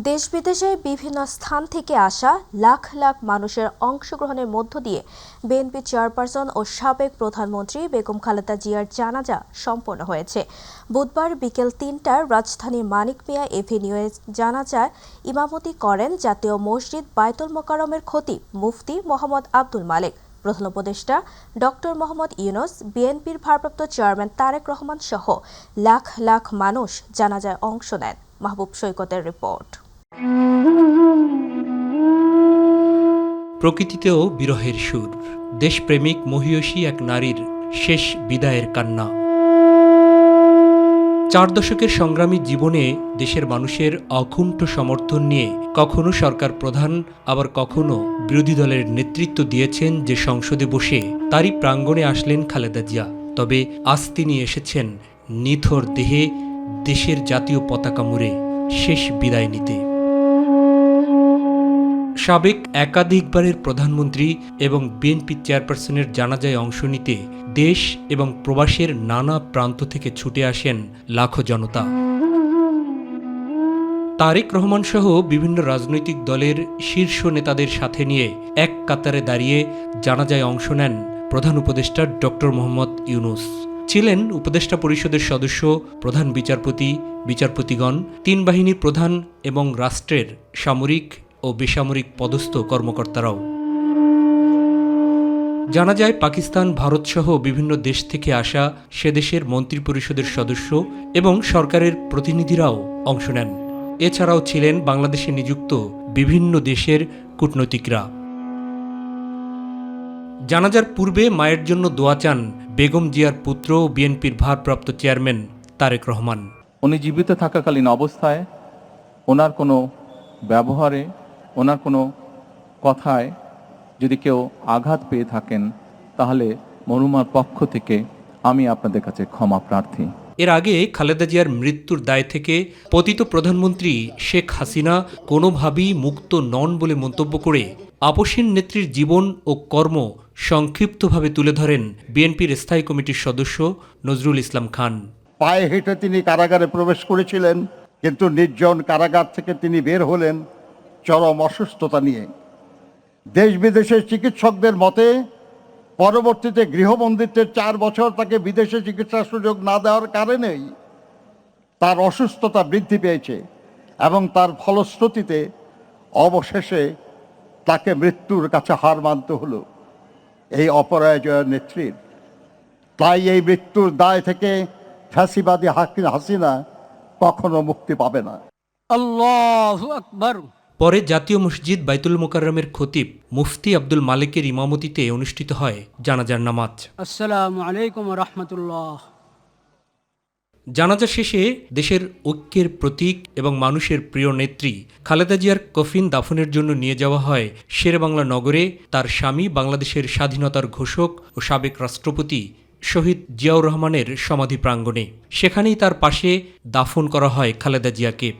দেশ বিদেশে বিভিন্ন স্থান থেকে আসা লাখ লাখ মানুষের অংশগ্রহণের মধ্য দিয়ে বিএনপি চেয়ারপারসন ও সাবেক প্রধানমন্ত্রী বেগম খালেদা জিয়ার জানাজা সম্পন্ন হয়েছে। বুধবার বিকেল ৩টায় রাজধানীর মানিক মিয়া এভিনিউয়ে জানাজায় ইমামতি করেন জাতীয় মসজিদ বায়তুল মোকাররমের খতিব মুফতি মোহাম্মদ আব্দুল মালেক, প্রধান উপদেষ্টা ডক্টর মোহাম্মদ ইউনূস, বিএনপির ভারপ্রাপ্ত চেয়ারম্যান তারেক রহমান সহ লাখ লাখ মানুষ জানাজায় অংশ নেন। মাহবুব সৈকতের রিপোর্ট। প্রকৃতিতেও বিরহের সুর, দেশপ্রেমিক মহিয়সী এক নারীর শেষ বিদায়ের কান্না। 4 দশকের সংগ্রামী জীবনে দেশের মানুষের অকুণ্ঠ সমর্থন নিয়ে কখনো সরকার প্রধান, আবার কখনো বিরোধী দলের নেতৃত্ব দিয়েছেন যে সংসদে বসে, তারই প্রাঙ্গণে আসলেন খালেদা জিয়া। তবে আজ তিনি এসেছেন নিথর দেহে দেশের জাতীয় পতাকা মুড়ে শেষ বিদায় নিতে। সাবেক একাধিকবারের প্রধানমন্ত্রী এবং বিএনপি চেয়ারপারসনের জানাজায় অংশ নিতে দেশ এবং প্রবাসের নানা প্রান্ত থেকে ছুটে আসেন লাখো জনতা। তারেক রহমান সহ বিভিন্ন রাজনৈতিক দলের শীর্ষ নেতাদের সাথে নিয়ে এক কাতারে দাঁড়িয়ে জানাজায় অংশ নেন প্রধান উপদেষ্টা ডক্টর মোহাম্মদ ইউনূস। ছিলেন উপদেষ্টা পরিষদের সদস্য, প্রধান বিচারপতি, বিচারপতিগণ, 3 বাহিনীর প্রধান এবং রাষ্ট্রের সামরিক ও বেসামরিক পদস্থ কর্মকর্তারাও। জানা যায় পাকিস্তান, ভারতসহ বিভিন্ন দেশ থেকে আসা সে দেশের মন্ত্রিপরিষদের সদস্য এবং সরকারের প্রতিনিধিরাও অংশ নেন। এছাড়াও ছিলেন বাংলাদেশে নিযুক্ত বিভিন্ন দেশের কূটনৈতিকরা। জানাজার পূর্বে মায়ের জন্য দোয়া চান বেগম জিয়ার পুত্র ও বিএনপির ভারপ্রাপ্ত চেয়ারম্যান তারেক রহমান। উনি জীবিত থাকাকালীন অবস্থায় ওনার কোনো ব্যবহারে, ওনার কোনো কথায় যদি কেউ আঘাত পেয়ে থাকেন, তাহলে মরহুমার পক্ষ থেকে আমি আপনাদের কাছে ক্ষমা প্রার্থী। এর আগে খালেদা জিয়ার মৃত্যুর দায় থেকে পতিত প্রধানমন্ত্রী শেখ হাসিনা কোনোভাবেই মুক্ত নন বলে মন্তব্য করে আপসীন নেত্রীর জীবন ও কর্ম সংক্ষিপ্তভাবে তুলে ধরেন বিএনপির স্থায়ী কমিটির সদস্য নজরুল ইসলাম খান। পায়ে হেঁটে তিনি কারাগারে প্রবেশ করেছিলেন, কিন্তু নির্জন কারাগার থেকে তিনি বের হলেন চরম অসুস্থতা নিয়ে। দেশ বিদেশের চিকিৎসকদের মতে পরবর্তীতে গৃহবন্দিত্বের 4 বছর তাকে বিদেশে চিকিৎসার সুযোগ না দেওয়ার কারণেই তার অসুস্থতা বৃদ্ধি পেয়েছে এবং তার ফলশ্রুতিতে অবশেষে তাকে মৃত্যুর কাছে হার মানতে হলো এই অপরাজয় নেত্রীর। তাই এই মৃত্যুর দায় থেকে ফ্যাসিবাদী হাসিনা কখনো মুক্তি পাবে না। আল্লাহু আকবার। পরে জাতীয় মসজিদ বায়তুল মোকাররমের খতিব মুফতি আব্দুল মালেকের ইমামতিতে অনুষ্ঠিত হয় জানাজার নামাজ। আসসালামু আলাইকুম ওয়া রাহমাতুল্লাহ। জানাজা শেষে দেশের ঐক্যের প্রতীক এবং মানুষের প্রিয় নেত্রী খালেদা জিয়ার কফিন দাফনের জন্য নিয়ে যাওয়া হয় শেরেবাংলা নগরে তার স্বামী, বাংলাদেশের স্বাধীনতার ঘোষক ও সাবেক রাষ্ট্রপতি শহীদ জিয়াউর রহমানের সমাধি প্রাঙ্গণে। সেখানেই তার পাশে দাফন করা হয় খালেদা জিয়াকে।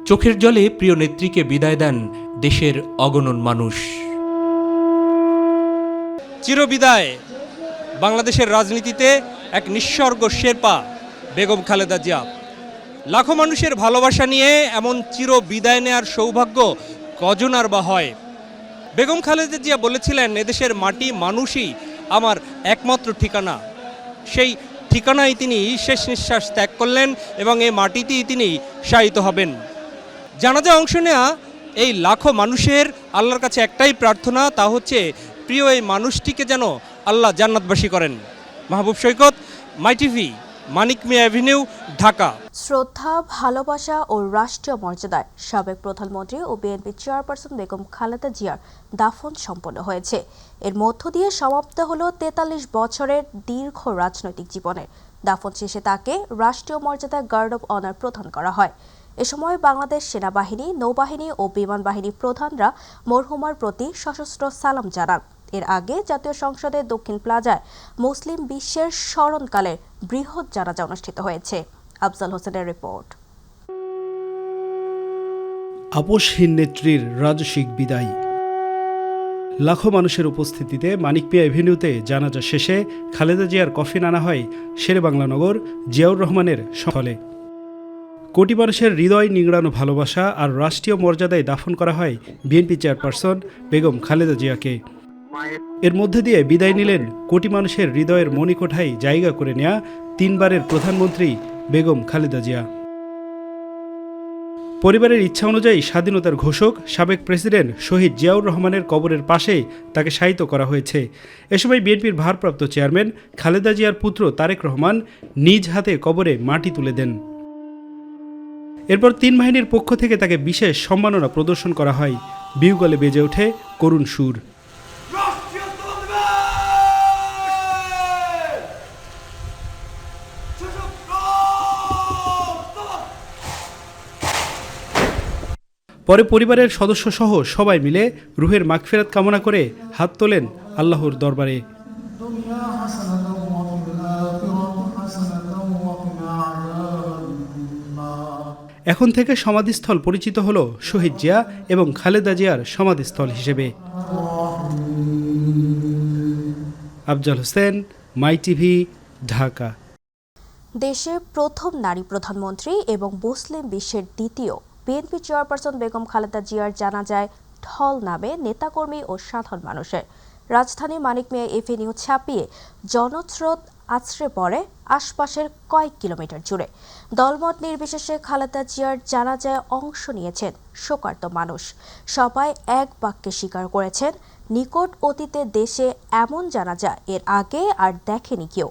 চোখের জলে প্রিয় নেত্রীকে বিদায় দেন দেশের অগণন মানুষ। চিরবিদায় বাংলাদেশের রাজনীতিতে এক নিঃস্বর্গ শেরপা বেগম খালেদা জিয়া। লাখো মানুষের ভালোবাসা নিয়ে এমন চির বিদায় নেয়ার সৌভাগ্য কজন আর বা হয়। বেগম খালেদা জিয়া বলেছিলেন, এদেশের মাটি মানুষই আমার একমাত্র ঠিকানা। সেই ঠিকানায় তিনি শেষ নিঃশ্বাস ত্যাগ করলেন এবং এই মাটিতেই তিনি শায়িত হবেন। জানাজায় অংশ নেওয়া এই লাখো মানুষের আল্লাহর কাছে একটাই প্রার্থনা, তা হচ্ছে প্রিয় এই মানুষটিকে যেন আল্লাহ জান্নাতবাসী করেন। মাহবুব সৈকত, মাই টিভি, মানিক মিয়া এভিনিউ, ঢাকা। শ্রদ্ধা, ভালোবাসা ও রাষ্ট্রীয় মর্যাদায় সাবেক প্রধানমন্ত্রী ও বিএনপি চেয়ারপারসন বেগম খালেদা জিয়ার দাফন সম্পন্ন হয়েছে। এর মধ্য দিয়ে সমাপ্ত হলো 43 বছরের দীর্ঘ রাজনৈতিক জীবনের। দাফন শেষে তাকে রাষ্ট্রীয় মর্যাদায় গার্ড অব অনার প্রদান করা হয়। এ সময় বাংলাদেশ সেনাবাহিনী, নৌবাহিনী ও বিমান বাহিনীর প্রধানরা মরহুমার প্রতি সশস্ত্র সালাম জানান। এর আগে জাতীয় সংসদের দক্ষিণ প্লাজায় মুসলিম বিশ্বের স্মরণকালে বৃহৎ জানাজা অনুষ্ঠিত হয়েছে। আফজাল হোসেনের রিপোর্ট। আপসহীন নেত্রীর রাজসিক বিদায়। লাখো মানুষের উপস্থিতিতে মানিক মিয়া এভিনিউতে জানাজা শেষে খালেদা জিয়ার কফিন আনা হয় শেরেবাংলা নগর জিয়াউর রহমানের স্থলে। কোটি মানুষের হৃদয় নিংড়ানো ভালোবাসা আর রাষ্ট্রীয় মর্যাদায় দাফন করা হয় বিএনপি চেয়ারপারসন বেগম খালেদা জিয়াকে। এর মধ্যে দিয়ে বিদায় নিলেন কোটি মানুষের হৃদয়ের মণিকোঠায় জায়গা করে নেয়া 3 বারের প্রধানমন্ত্রী বেগম খালেদা জিয়া। পরিবারের ইচ্ছা অনুযায়ী স্বাধীনতার ঘোষক সাবেক প্রেসিডেন্ট শহীদ জিয়াউর রহমানের কবরের পাশে তাকে শায়িত করা হয়েছে। এ সময় বিএনপির ভারপ্রাপ্ত চেয়ারম্যান খালেদা জিয়ার পুত্র তারেক রহমান নিজ হাতে কবরে মাটি তুলে দেন। এরপর 3 বাহিনীর পক্ষ থেকে তাকে বিশেষ সম্মাননা প্রদর্শন করা হয়। বিউগলে বেজে ওঠে করুণ সুর। পরে পরিবারের সদস্যসহ সবাই মিলে রুহের মাগফিরাত কামনা করে হাত তোলেন আল্লাহর দরবারে। এখন থেকে সমাধিস্থল পরিচিত হলো শহীদ জিয়া এবং খালেদা জিয়ার সমাধিস্থল হিসেবে। আফজাল হোসেন, মাই টিভি, ঢাকা। দেশের প্রথম নারী প্রধানমন্ত্রী এবং মুসলিম বিশ্বের দ্বিতীয় বিএনপি চেয়ারপারসন বেগম খালেদা জিয়ার জানাজায় ঢল নামে নেতাকর্মী ও সাধারণ মানুষের। রাজধানী মানিক মিয়া এভিনিউ ছাপিয়ে জনস্রোত আছড়ে পড়ে আশপাশের কয়েক কিলোমিটার জুড়ে। দলমত নির্বিশেষে খালেদা জিয়ার জানাজায় অংশ নিয়েছেন শোকার্ত মানুষ। সবাই এক বাক্যে স্বীকার করেছেন, নিকট অতীতে দেশে এমন জানাজা এর আগে আর দেখেনি কেউ।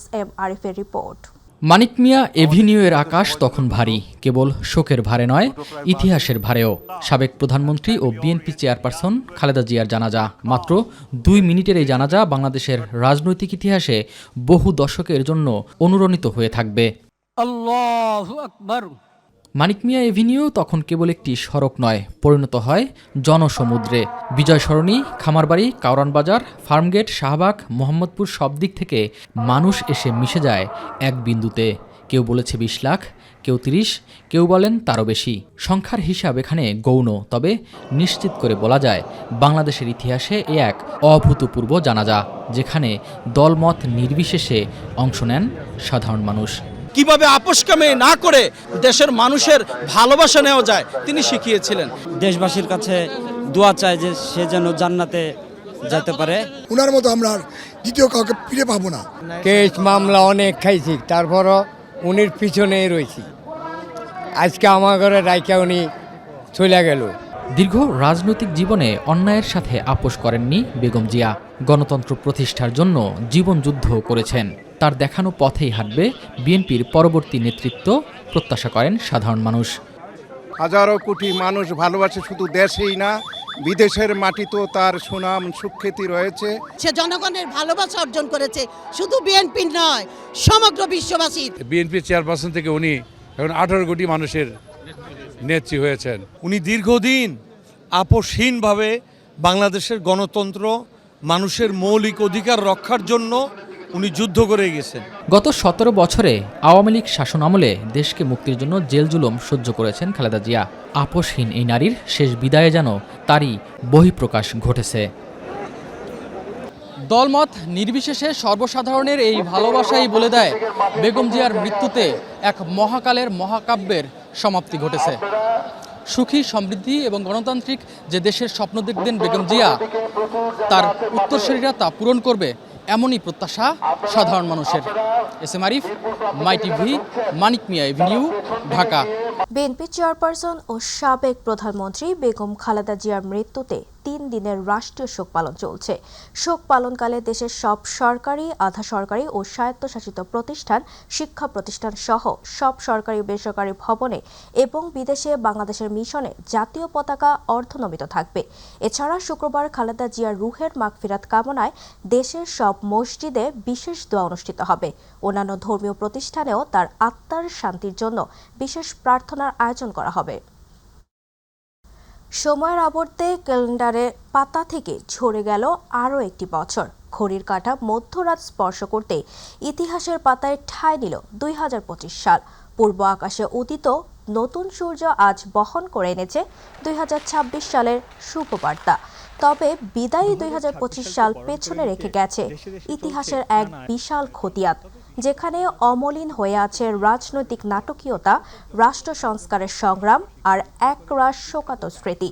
SM আরিফের রিপোর্ট। মানিক মিয়া এভিনিউয়ের আকাশ তখন ভারী, কেবল শোকের ভারে নয়, ইতিহাসের ভারেও। সাবেক প্রধানমন্ত্রী ও বিএনপি চেয়ারপারসন খালেদা জিয়ার জানাজা। মাত্র 2 মিনিটের এই জানাজা বাংলাদেশের রাজনৈতিক ইতিহাসে বহু দশকের জন্য অনুরণিত হয়ে থাকবে। আল্লাহু আকবার। মানিক মিয়া এভিনিউ তখন কেবল একটি সড়ক নয়, পরিণত হয় জনসমুদ্রে। বিজয় সরণি, খামারবাড়ি, কাউরান বাজার, ফার্মগেট, শাহবাগ, মোহাম্মদপুর সব দিক থেকে মানুষ এসে মিশে যায় এক বিন্দুতে। কেউ বলেছে 20 লাখ, কেউ 30, কেউ বলেন তারও বেশি। সংখ্যার হিসাব এখানে গৌণ, তবে নিশ্চিত করে বলা যায় বাংলাদেশের ইতিহাসে এ এক অভূতপূর্ব জানাজা, যেখানে দলমত নির্বিশেষে অংশ নেন সাধারণ মানুষ। কিভাবে আপোষকামে না করে দেশের মানুষের ভালোবাসা নেওয়া যায় তিনি শিখিয়েছিলেন। দেশবাসীর কাছে দোয়া চায় যে সে যেন জান্নাতে যেতে পারে। উনার মতো আমরা দ্বিতীয় কাউকে ফিরে পাবো না। কেস মামলা অনেক খাইছি, তারপরও উনির পিছনেই রয়েছি। আজকে আমার ঘরে রাইকা উনি চলে গেল। দীর্ঘ রাজনৈতিক জীবনে অন্যায়ের সাথে আপোষ করেননি বেগম জিয়া। গণতন্ত্র প্রতিষ্ঠার জন্য জীবন যুদ্ধ করেছেন। তার দেখানো পথেই হাঁটবে বিএনপির পরবর্তী নেতৃত্ব, প্রত্যাশা করেন সাধারণ মানুষ। হাজারো কোটি মানুষ ভালোবাসে, শুধু দেশেই না বিদেশের মাটিতেও তার সুনাম সুখ্যাতি রয়েছে। সে জনগণের ভালোবাসা অর্জন করেছে, শুধু বিএনপি নয়, সমগ্র বিশ্ববাসীর। বিএনপি চেয়ারপারসন থেকে উনি এখন 18 কোটি মানুষের নেত্রী হয়েছেন। উনি দীর্ঘদিন আপোষহীনভাবে বাংলাদেশের গণতন্ত্র, মানুষের মৌলিক অধিকার রক্ষার জন্য উনি যুদ্ধ করে গেছেন। গত 17 বছরে আওয়ামী লীগ শাসন আমলে দেশকে মুক্তির জন্য জেল জুলুম সহ্য করেছেন খালেদা জিয়া। আপোষহীন এই নারীর শেষ বিদায়ে যেন তারই বহিঃপ্রকাশ ঘটেছে। দলমত নির্বিশেষে সর্বসাধারণের এই ভালোবাসাই বলে দেয় বেগম জিয়ার মৃত্যুতে এক মহাকালের মহাকাব্যের সমাপ্তি ঘটেছে। সুখী, সমৃদ্ধি এবং গণতান্ত্রিক যে দেশের স্বপ্ন দেখতেন বেগম জিয়া, তার উত্তরসূরিরা তা পূরণ করবে, এমনই প্রত্যাশা সাধারণ মানুষের। SM আরিফ, মাই টিভি, মানিক মিয়া এভিনিউ, ঢাকা। বিএনপি চেয়ারপারসন ও সাবেক প্রধানমন্ত্রী বেগম খালেদা জিয়ার মৃত্যুতে 3 দিনের রাষ্ট্রীয় শোক পালন চলছে। শোক পালনকালে দেশের সব সরকারি, আধা সরকারি ও স্বায়ত্তশাসিত প্রতিষ্ঠান, শিক্ষা প্রতিষ্ঠান সহ সব সরকারি বেসরকারি ভবনে এবং বিদেশে বাংলাদেশের মিশনে জাতীয় পতাকা অর্ধনমিত থাকবে। এছাড়া শুক্রবার খালেদা জিয়ার রুহের মাগফিরাত কামনায় দেশের সব মসজিদে বিশেষ দোয়া অনুষ্ঠিত হবে। অন্যান্য ধর্মীয় প্রতিষ্ঠানেও তার আত্মার শান্তির জন্য বিশেষ প্রার্থনার আয়োজন করা হবে। সময়ের আবর্তে ক্যালেন্ডারের পাতা থেকে ঝরে গেল আরও একটি বছর। ঘড়ির কাঁটা মধ্যরাত স্পর্শ করতে ইতিহাসের পাতায় ঠাঁই নিল 2025 সাল। পূর্ব আকাশে উদিত নতুন সূর্য আজ বহন করে এনেছে 2026 সালের শুভবার্তা। তবে বিদায়ী 2025 সাল পেছনে রেখে গেছে ইতিহাসের এক বিশাল খতিয়ান। যেখানে অমলিন হয়ে আছে রাজনৈতিক নাটকীয়তা, রাষ্ট্র সংস্কারের সংগ্রাম আর একরাশ শোকাতুর স্মৃতি।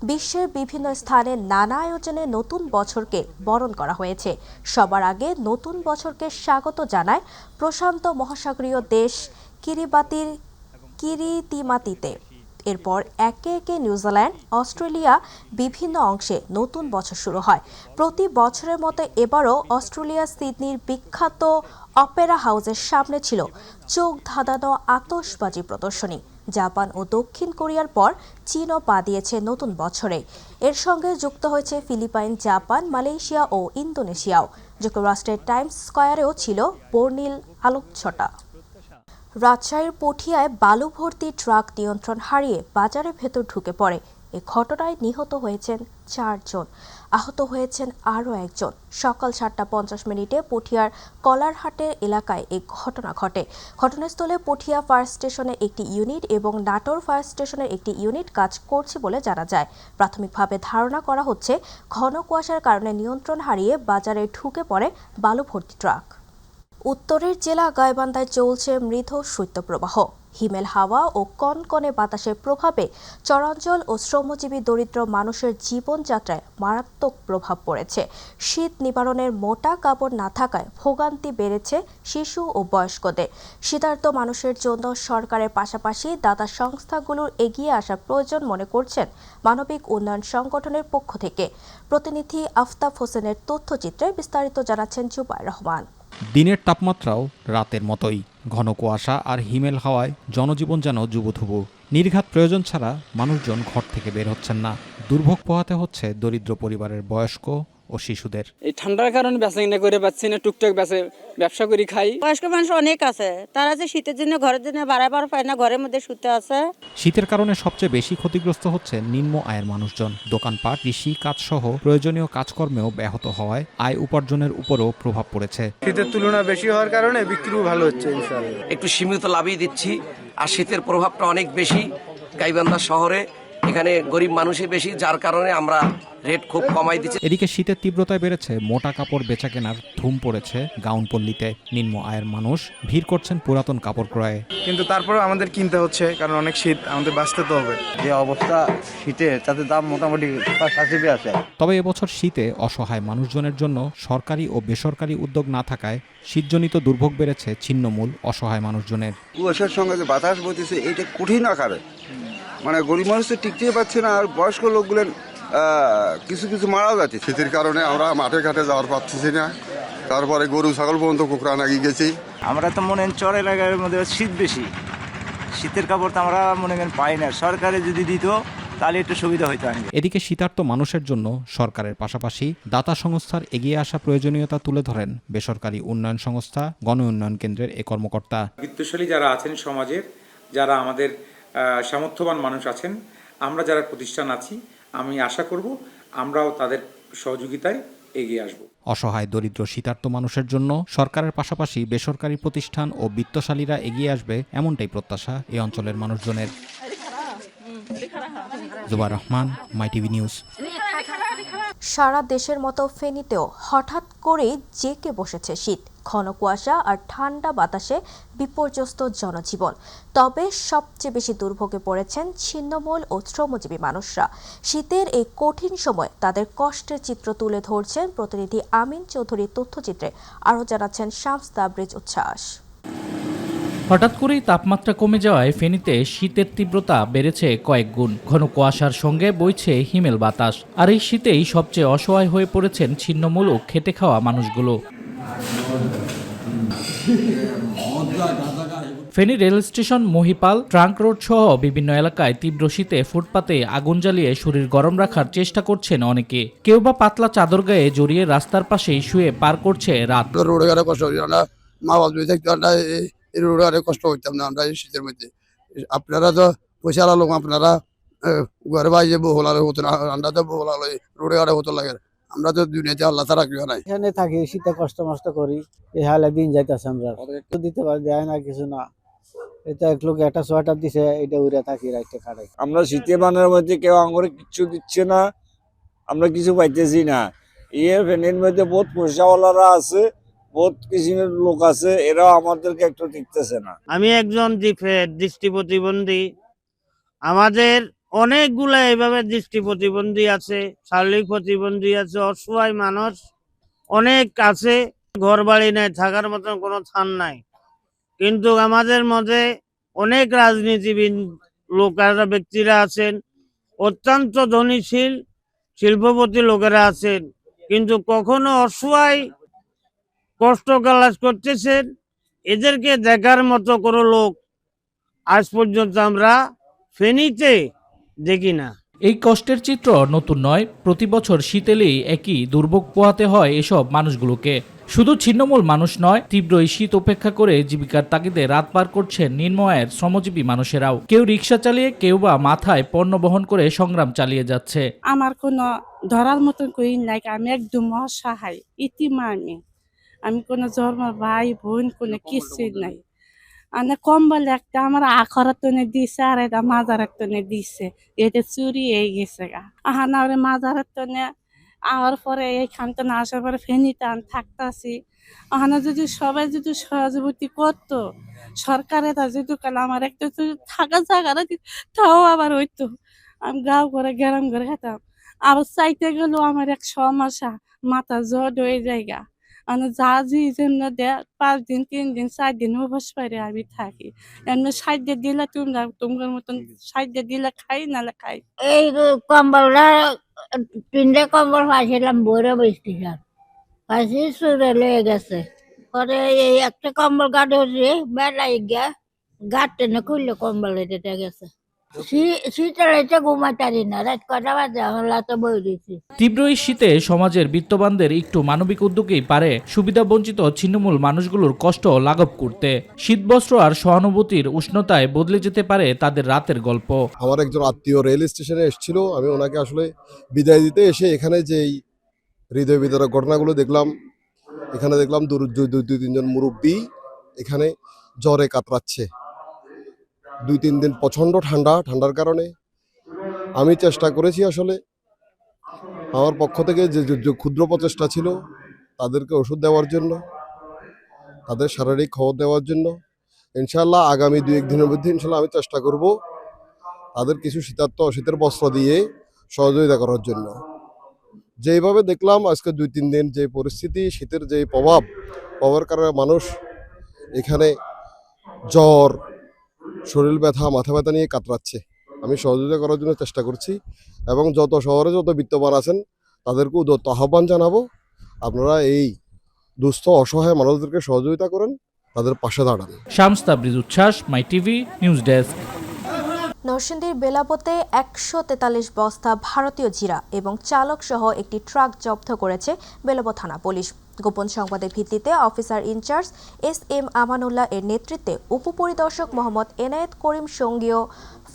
বিশ্বের বিভিন্ন স্থানে নানা আয়োজনে নতুন বছরকে বরণ করা হয়েছে। সবার আগে নতুন বছরকে স্বাগত জানায় প্রশান্ত মহাসাগরীয় দেশ কিরিতিমাতিতে। এরপর একে একে নিউজিল্যান্ড, অস্ট্রেলিয়া বিভিন্ন অংশে নতুন বছর শুরু হয়। প্রতি বছরের মতো এবারও অস্ট্রেলিয়া সিডনির বিখ্যাত অপেরা হাউসের সামনে ছিল চোখ ধাঁধানো আতশবাজি প্রদর্শনী। জাপান ও দক্ষিণ কোরিয়ার পর চীনও পা দিয়েছে নতুন বছরে। এর সঙ্গে যুক্ত হয়েছে ফিলিপাইন, জাপান, মালয়েশিয়া ও ইন্দোনেশিয়াও। যুক্তরাষ্ট্রের টাইমস স্কয়ারেও ছিল বর্ণিল আলোকছটা। রাজশাহীর পটিয়ায় বালু ভর্তি ট্রাক নিয়ন্ত্রণ হারিয়ে বাজারের ভেতর ঢুকে পড়ে। এ ঘটনায় নিহত হয়েছেন 4 জন, আহত হয়েছেন আরও একজন। সকাল 7:50 পটিয়ার কলারহাটের এলাকায় এই ঘটনা ঘটে। ঘটনাস্থলে পটিয়া ফায়ার স্টেশনের একটি ইউনিট এবং নাটোর ফায়ার স্টেশনের একটি ইউনিট কাজ করছে বলে জানা যায়। প্রাথমিকভাবে ধারণা করা হচ্ছে ঘন কুয়াশার কারণে নিয়ন্ত্রণ হারিয়ে বাজারে ঢুকে পড়ে বালু ভর্তি ট্রাক। উত্তরের জেলা গাইবান্ধায় চলছে মৃদু শৈত্যপ্রবাহ। হিমেল হাওয়া ও কনকনে বাতাসের প্রভাবে চরাঞ্চল ও শ্রমজীবী দরিদ্র মানুষের জীবনযাত্রায় মারাত্মক প্রভাব পড়েছে। শীত নিবারণের মোটা কাপড় না থাকায় ভোগান্তি বেড়েছে শিশু ও বয়স্কদের। শীতার্ত মানুষের জন্য সরকারের পাশাপাশি দাতা সংস্থাগুলোর এগিয়ে আসার প্রয়োজন মনে করছেন মানবিক উন্নয়ন সংগঠনের পক্ষ থেকে। প্রতিনিধি আফতাব হোসেনের তথ্যচিত্রে বিস্তারিত জানাচ্ছেন জুবাইর রহমান। দিনের তাপমাত্রাও রাতের মতোই, ঘন কুয়াশা আর হিমেল হাওয়ায় জনজীবন যেন যুবথুবু। নির্ঘাত প্রয়োজন ছাড়া মানুষজন ঘর থেকে বের হচ্ছেন না। দুর্ভোগ পোহাতে হচ্ছে দরিদ্র পরিবারের বয়স্ক ও শিশুদের। এই ঠান্ডার কারণে বেচা কিনা করে পাচ্ছি না, টুকটাক ব্যবসা করি খাই। বয়স্ক মানুষ অনেক আছে, তারা যে শীতের জন্য ঘরের জন্য বাড়াবার পায় না, ঘরের মধ্যে শুতে আছে। শীতের কারণে সবচেয়ে বেশি ক্ষতিগ্রস্ত হচ্ছে নিম্ন আয়ের মানুষজন। দোকানপাট, কৃষি কাজ সহ প্রয়োজনীয় কাজকর্মেও ব্যাহত হওয়ায় আয় উপার্জনের উপরও প্রভাব পড়েছে। শীতের তুলনা বেশি হওয়ার কারণে বিক্রিও ভালো হচ্ছে ইনশাআল্লাহ। একটু সীমিত লাভই দিচ্ছি, আর শীতের প্রভাবটা অনেক বেশি গাইবান্ধা শহরে। এখানে গরিব মানুষই বেশি, যার কারণে আমরা রেট খুব কমাই দিচ্ছি। এদিকে শীতের তীব্রতায় বেড়েছে মোটা কাপড় বেচা কেনার ধুম পড়েছে গাউনপল্লীতে। নিম্ন আয়ের মানুষ ভিড় করছেন পুরাতন কাপড় ক্রয়ে। কিন্তু তারপরে আমাদের কিনতে হচ্ছে, কারণ অনেক শীত, আমাদের বাঁচতে তো হবে। যে অবস্থা শীতে, তাতে দাম মোটামুটি কাছাকাছি আছে। তবে এবছর শীতে অসহায় মানুষজনের জন্য সরকারি ও বেসরকারি উদ্যোগ না থাকায় শীতজনিত দুর্ভোগ বেড়েছে ছিন্নমূল অসহায় মানুষজনের। কুয়াশার সঙ্গে যে বাতাস বইতেছে, এটা কঠিন আকারে, মানে গরিব মানুষ তো টিকতেই পারছে না, আর বয়স্ক লোকগুলো কিছু কিছু মারাও যাচ্ছে। শীতের কারণে আমরা মাঠে ঘাটে যাওয়ার পাচ্ছি না, তারপরে গরু ছাগল পর্যন্ত কুকরা নাগিয়ে গেছি। আমরা তো মনে চর এলাকার মধ্যে শীত বেশি, শীতের কাপড় তো আমরা মনে করেন পাই না। সরকারে যদি দিত তাহলে একটু সুবিধা হইতো। এদিকে শীতার্ত মানুষের জন্য সরকারের পাশাপাশি দাতা সংস্থার এগিয়ে আসা প্রয়োজনীয়তা তুলে ধরেন বেসরকারি উন্নয়ন সংস্থা গণ উন্নয়ন কেন্দ্রের এ কর্মকর্তা। বিত্তশালী যারা আছেন সমাজের, যারা আমাদের সামর্থ্যবান মানুষ আছেন, আমরা যারা প্রতিষ্ঠান আছি, আমি আশা করব আমরাও তাদের সহযোগিতায় এগিয়ে আসব। অসহায় দরিদ্র শীতার্ত মানুষের জন্য সরকারের পাশাপাশি বেসরকারি প্রতিষ্ঠান ও বিত্তশালীরা এগিয়ে আসবে, এমনটাই প্রত্যাশা এই অঞ্চলের মানুষজনের। জুবাইর রহমান, মাই টিভি নিউজ। সারা দেশের মতো ফেনীতেও হঠাৎ করেই জেঁকে বসেছে শীত। ঘন কুয়াশা আর ঠান্ডা বাতাসে বিপর্যস্ত জনজীবন। তবে সবচেয়ে বেশি দুর্ভোগে পড়েছেন ছিন্নমূল ও শ্রমজীবী মানুষরা। শীতের এই কঠিন সময় তাদের কষ্টের চিত্র তুলে ধরছেন প্রতিনিধি আমিন চৌধুরীর তথ্যচিত্রে। আরও জানাচ্ছেন শামস তাবরিজ উচ্ছ্বাস। হঠাৎ করেই তাপমাত্রা কমে যাওয়ায় ফেনীতে শীতের তীব্রতা বেড়েছে কয়েক গুণ। ঘন কুয়াশার সঙ্গে বইছে হিমেল বাতাস। আর এই শীতেই সবচেয়ে অসহায় হয়ে পড়েছেন ছিন্নমূল ও খেটে খাওয়া মানুষগুলো। Feni rail station, Mohipal, trunk road সহ বিভিন্ন এলাকায় তীব্র শীতে ফুটপাতে আগুন জ্বালিয়ে শরীর গরম রাখার চেষ্টা করছেন অনেকে। কেউ বা পাতলা চাদর গায়ে জড়িয়ে রাস্তার পাশেই শুয়ে পার করছে রাত। এই রোডে কষ্ট হইতাম না আমরা এই শীতের মধ্যে। আপনারা তো পয়সা লোক, আপনারা ঘরে বাইরে বহুলার হতো না, আমরা তো বহুলাল রোডে ঘাটে হতো লাগে। আমরা তো দুনিয়াতে আল্লাহ তারা কেউ নাই। এখানে থাকি, শীতে কষ্ট মষ্ট করি, এই হালে দিন যাইতেছে। আমরা দিতে পারি, দেয় না কিছু না। এটা এক লোক একটা সোয়েটার দিছে, এটা উড়ে থাকি রাইতে খাড়াই। আমরা শীতে বানের মধ্যে কেউ আঙুরে কিচ্ছু দিচ্ছে না, আমরা কিছু পাইতেছি না। ফেনীর মধ্যে বহুত পয়সাওয়ালারা আছে, বহুত কিসিমের লোক আছে, এরাও আমাদেরকে একটু টিকতেছে না। আমি একজন দৃষ্টি প্রতিবন্ধী। আমাদের অনেকগুলা এইভাবে দৃষ্টি প্রতিবন্ধী আছে, শারীরিক প্রতিবন্ধী আছে, অসহায় মানুষ অনেক আছে। ঘর বাড়ি নাই, থাকার মতন কোনো স্থান নাই। কিন্তু আমাদের মধ্যে অনেক রাজনীতিবিদ লোকেরা ব্যক্তিরা আছেন, অত্যন্ত ধনীশীল শিল্পপতি লোকেরা আছেন, কিন্তু কখনো অসহায় কষ্ট কালাস করতেছেন, এদেরকে দেখার মতো কোনো লোক আজ পর্যন্ত আমরা ফেনীতে দেখি না। এই কষ্টের চিত্র নতুন নয়, প্রতি বছর শীত এলেই একই দুর্ভোগ পোহাতে হয় এসব মানুষগুলোকে। শুধু ছিন্নমূল মানুষ নয়, তীব্র এই শীত উপেক্ষা করে জীবিকার তাগিদে রাত পার করছেন নিম্ন আয়ের শ্রমজীবী মানুষেরাও। কেউ রিক্সা চালিয়ে, কেউ বা মাথায় পণ্য বহন করে সংগ্রাম চালিয়ে যাচ্ছে। আমার কোনো ধরার মতন কই নাই, আমি একদম অসহায় ইতিমা। আমি কোনো জন্ম ভাই বোন কোনো কিছুই নাই। মানে কম্বল একটা আমার আখরার তনে দিছে, আর এটা মাজারের তনে দিছে, এটা চুরি হয়ে গেছে গা। না ওরে মাজারের তনে আওয়ার পরে এইখান থেকে আসার পরে ফেনীতে আমি থাকতাছি। যদি সবাই যদি সহযোগিতা করতো, সরকারে তা যদি কাল আমার একটা থাকার জায়গা তাও আবার হইতো, আমি গাঁও করে গ্রাম করে খেতাম। আবার চাইতে গেলেও আমার এক সমস্যা, মাথা জট হয়ে জায়গা। যা জন্য দেয় 5 দিন 3 দিন 4 দিন উপোস করে আমি থাকি। এমনি সাইডে দিলে তোমার মতন সাইডে দিলে খাই, নালে খাই। এই কম্বলটা 3টে কম্বল পাইছিলাম বইরে বসছিলাম, পাইছি চুরে লয়ে গেছে। পরে এই একটা কম্বল গাড়ি হচ্ছে বেলাই গিয়া গাড় টেনে খুললে কম্বল এটা গেছে। শীতলাইতে ঘুমাইতারি না, রাত কটা বাজে আমরা তো বই দিচ্ছি। তীব্র এই শীতে সমাজের বিত্তবানদের একটু মানবিক উদ্যোগেই পারে সুবিধা বঞ্চিত ছিন্নমূল মানুষগুলোর কষ্ট লাঘব করতে। শীতবস্ত্র আর সহানুভূতির উষ্ণতায় বদলে যেতে পারে তাদের রাতের গল্প। আমার একজন আত্মীয় রেল স্টেশনে এসেছিল, আমি ওনাকে আসলে বিদায় দিতে এসে এখানে যেই হৃদয় বিদারক ঘটনাগুলো দেখলাম, এখানে দেখলাম 2-3 জন মুরব্বী এখানে জ্বরে কাতরাচ্ছে। 2-3 দিন প্রচণ্ড ঠান্ডার কারণে আমি চেষ্টা করেছি আসলে আমার পক্ষ থেকে যে ক্ষুদ্র প্রচেষ্টা ছিল তাদেরকে ওষুধ দেওয়ার জন্য, তাদের শারীরিক খবর দেওয়ার জন্য। ইনশাআল্লাহ আগামী 2-1 দিনের মধ্যে ইনশাআল্লাহ আমি চেষ্টা করব তাদের কিছু শীতের বস্ত্র দিয়ে সহযোগিতা করার জন্য। যেইভাবে দেখলাম আজকে 2-3 দিন যে পরিস্থিতি, শীতের যে প্রভাবের কারণে মানুষ এখানে জ্বর, শরীর ব্যথা, মাথা ব্যথা নিয়ে কাতরাচ্ছে। আমি সহযোগিতা করার জন্য চেষ্টা করছি এবং যত শহরে যত বিত্তবান আছেন তাদেরকেও উদ্যত আহ্বান জানাবো, আপনারা এই দুস্থ অসহায় মানুষদেরকে সহযোগিতা করেন, তাদের পাশে দাঁড়ান। শামস তাবরিজ উচ্ছ্বাস, মাই টিভি নিউজ ডেস্ক। নরসিংদীর বেলাপোতে 143 বস্তা ভারতীয় জিরা এবং চালক সহ একটি ট্রাক জব্দ করেছে বেলাপো থানা পুলিশ। গোপন সংবাদের ভিত্তিতে অফিসার ইনচার্জ SM আমানুল্লাহ এর নেতৃত্বে উপপরিদর্শক মোহাম্মদ এনায়েত করিম সঙ্গীয়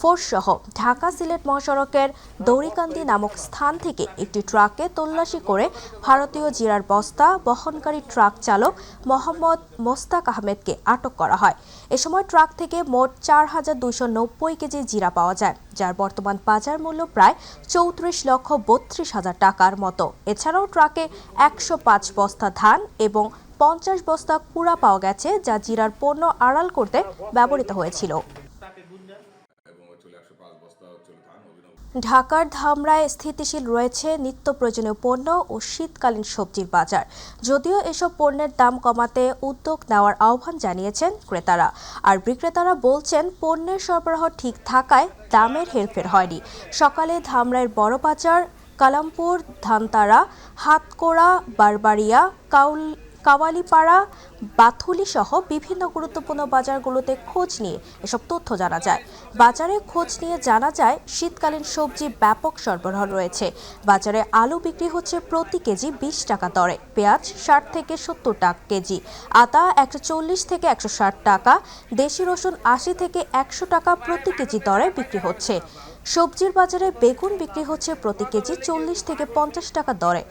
ফোর্স সহ ঢাকা সিলেট মহাসড়কের দৌড়িকান্দি নামক স্থান থেকে একটি ট্রাকে তল্লাশি করে ভারতীয় জিরার বস্তা বহনকারী ট্রাক চালক মোহাম্মদ মোস্তাক আহমেদকে আটক করা হয়। এ সময় ট্রাক থেকে মোট 4290 কেজি জিরা পাওয়া যায়, যার বর্তমান বাজার মূল্য প্রায় 34,32,000 টাকার মতো। এছাড়াও ট্রাকে 105 বস্তা ধান এবং 50 বস্তা কুড়া পাওয়া গেছে, যা জিরার পণ্য আড়াল করতে ব্যবহৃত হয়েছিল। ঢাকার ধামরায় স্থিতিশীল রয়েছে নিত্য প্রয়োজনীয় পণ্য ও শীতকালীন সবজির বাজার। যদিও এসব পণ্যের দাম কমাতে উদ্যোগ নেওয়ার আহ্বান জানিয়েছেন ক্রেতারা, আর বিক্রেতারা বলছেন পণ্যের সরবরাহ ঠিক থাকায় দামের হেরফের হয়নি। সকালে ধামরাইয়ের বড় বাজার, কালামপুর, ধানতারা, হাতকোড়া, বারবাড়িয়া, কাওয়ালিপাড়া, বাথুলি সহ বিভিন্ন গুরুত্বপূর্ণ বাজারগুলোতে খোঁজ নিয়ে এসব তথ্য জানা যায়। বাজারে খোঁজ নিয়ে জানা যায় শীতকালীন সবজি ব্যাপক সরবরাহ রয়েছে। বাজারে আলু বিক্রি হচ্ছে প্রতি কেজি 20 টাকা দরে, পেঁয়াজ 60 থেকে 70 টাকা কেজি, আদা 140 থেকে 160 টাকা, দেশি রসুন 80 থেকে 100 টাকা প্রতি কেজি দরে বিক্রি হচ্ছে। সবজির বাজারে বেগুন বিক্রি হচ্ছে প্রতি কেজি 40 থেকে 50 টাকা দরে,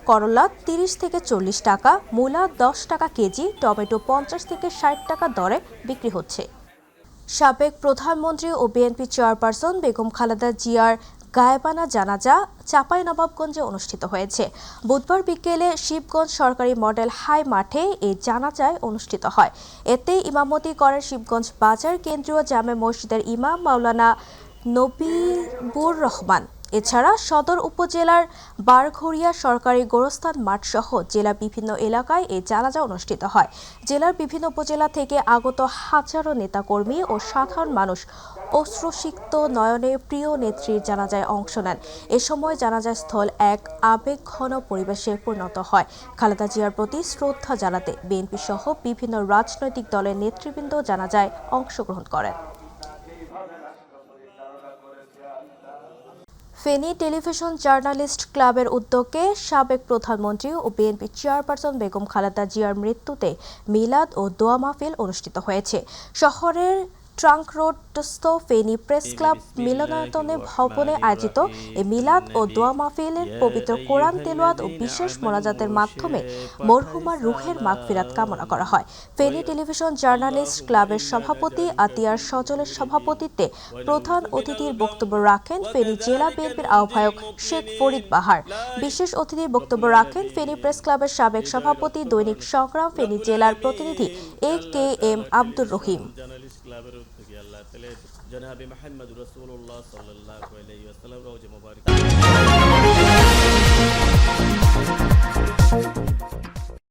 করলা 30 থেকে 40 টাকা, মূলা 10 টাকা কেজি, টমেটো 50 থেকে 60 টাকা দরে বিক্রি হচ্ছে। সাবেক প্রধানমন্ত্রী ও বিএনপি চেয়ারপারসন বেগম খালেদা জিয়ার গায়েবানা জানাজা চাঁপাইনবাবগঞ্জে অনুষ্ঠিত হয়েছে। বুধবার বিকেলে শিবগঞ্জ সরকারি মডেল হাই মাঠে এই জানাজায় অনুষ্ঠিত হয়। এতে ইমামতি করেন শিবগঞ্জ বাজার কেন্দ্রীয় জামে মসজিদের ইমাম মাওলানা নবিবুর রহমান। এছাড়া সদর উপজেলার বারঘড়িয়া সরকারি গোরস্থান মাঠ সহ জেলার বিভিন্ন এলাকায় এই জানাজা অনুষ্ঠিত হয়। জেলার বিভিন্ন উপজেলা থেকে আগত হাজারো নেতাকর্মী ও সাধারণ মানুষ অশ্রুসিক্ত নয়নে প্রিয় নেত্রীর জানাজায় অংশ নেন। এ সময় জানাজা স্থল এক আবেগঘন পরিবেশে পরিণত হয়। খালেদা জিয়ার প্রতি শ্রদ্ধা জানাতে বিএনপি সহ বিভিন্ন রাজনৈতিক দলের নেতৃবৃন্দ জানাজায় অংশগ্রহণ করেন। ফেনী টেলিভিশন জার্নালিস্ট ক্লাবের উদ্যোগে সাবেক প্রধানমন্ত্রী ও বিএনপি চেয়ারপারসন বেগম খালেদা জিয়ার মৃত্যুতে মিলাদ ও দোয়া মাহফিল অনুষ্ঠিত হয়েছে। শহরের ট্রাঙ্ক রোডস্থ ফেনী প্রেস ক্লাব মিলনায়তনে ভবনে আয়োজিত এই মিলাদ ও দোয়া মাহফিলের পবিত্র কোরআন তেলাওয়াত ও বিশেষ মোনাজাতের মাধ্যমে মরহুমার রুহের মাগফিরাত কামনা করা হয়। ফেনী টেলিভিশন জার্নালিস্ট ক্লাবের সভাপতি আতিয়ার সজলের সভাপতিত্বে প্রধান অতিথির বক্তব্য রাখেন ফেনী জেলা বিএনপির আহ্বায়ক শেখ ফরিদ বাহার। বিশেষ অতিথির বক্তব্য রাখেন ফেনী প্রেস ক্লাবের সাবেক সভাপতি দৈনিক সংগ্রাম ফেনী জেলার প্রতিনিধি AKM আব্দুর রহিম। জনাবে মুহাম্মদ রাসূলুল্লাহ সাল্লাল্লাহু আলাইহি ওয়াসাল্লাম রওজা মুবারক